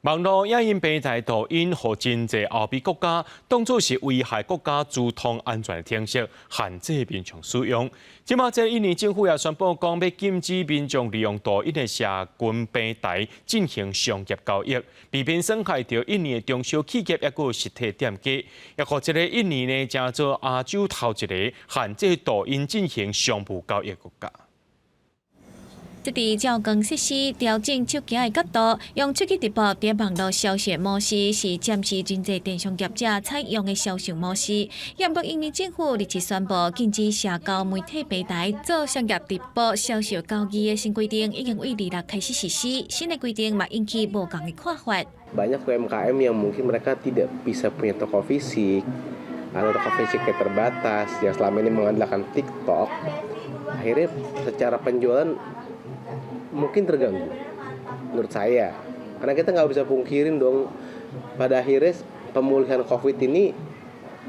网络影音平台抖音和真济欧美国家当作是危害国家资通安全的程式，限制民众使用。即马这印尼政府也宣布讲，要禁止民众利用抖音的社群平台进行商业交易，避免伤害到印尼的中小企业也有实体店家。也和这个印尼呢，正做亚洲头一个限制抖音进行商务交易国家。 这伫照光设施调整手机的角度，用手机直播在网络销售模式是暂时真济电商业者采用的销售模式。不过，印尼政府日前宣布禁止社交媒体平台做商业直播销售交易的新规定，已经为26开始实施。新的规定嘛引起无同的看法。Banyak UMKM yang mungkin mereka tidak bisa punya toko fisik atau toko fisiknya terbatas yang selama ini mengandalkan TikTok, akhirnya secara penjualan mungkin terganggu menurut saya karena kita nggak bisa pungkirin dong pada akhirnya pemulihan COVID ini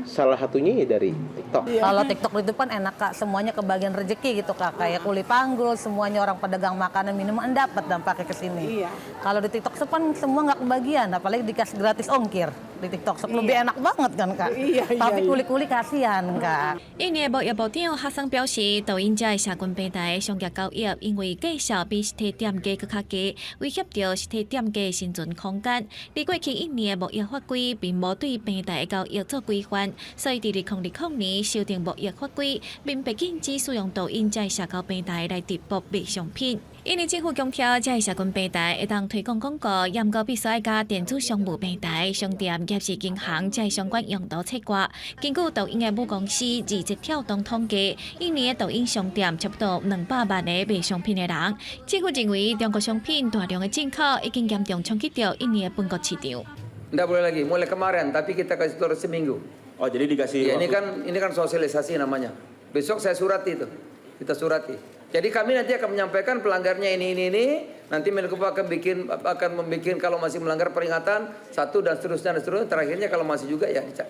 salah satunya dari TikTok. Kalau TikTok itu kan enak Kak, semuanya kebagian rezeki gitu Kak, kayak kuli panggul, semuanya orang pedagang makanan minuman dapat dampaknya ke sini. Iya. Kalau di TikTok kan semua nggak kebagian, apalagi dikasih gratis ongkir di TikTok, lebih enak banget kan Kak. Tapi kuli-kuli kasihan Kak. 印尼贸易部长哈桑表示，抖音这社群平台商业交易因为介绍比实体店家更较低，威胁到实体店家生存空间。在过去印尼的贸易法规并无对平台的交易做规范。 所以，伫2020年修订贸易法规，并被禁止使用抖音这社交平台来直播卖商品。印尼政府强调，这社群平台会当推广广告，严格必须要加电子商务平台、商店、夜市银行这相关用途切割。根据抖音的母公司字节跳动统计，印尼的抖音商店差不多200万个卖商品的人。政府认为，中国商品大量的进口已经严重冲击到印尼的本国市场。 Tidak boleh lagi, mulai kemarin, tapi kita kasih terus seminggu. Oh, jadi dikasih. Ya, ini kan sosialisasi namanya. Besok saya surati itu, kita surati. Jadi kami nanti akan menyampaikan pelanggarnya ini. Nanti Menko akan membuat kalau masih melanggar peringatan 1 dan seterusnya. Terakhirnya kalau masih juga ya dicak.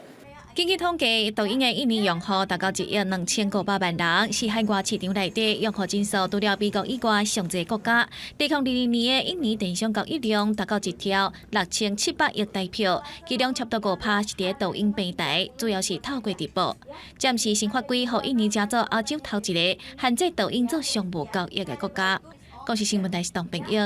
根据统计，抖音的印尼用户达到1.25万人，是海外市场内底用户人数除了美国以外上济国家。2020年的印尼电商交易量达到1兆6700亿台票，其中差不多5%是伫抖音平台，主要是透过直播。暂时新法规，予印尼加做亚洲头一个限制抖音做商务交易的国家。国视新闻台是唐平玉。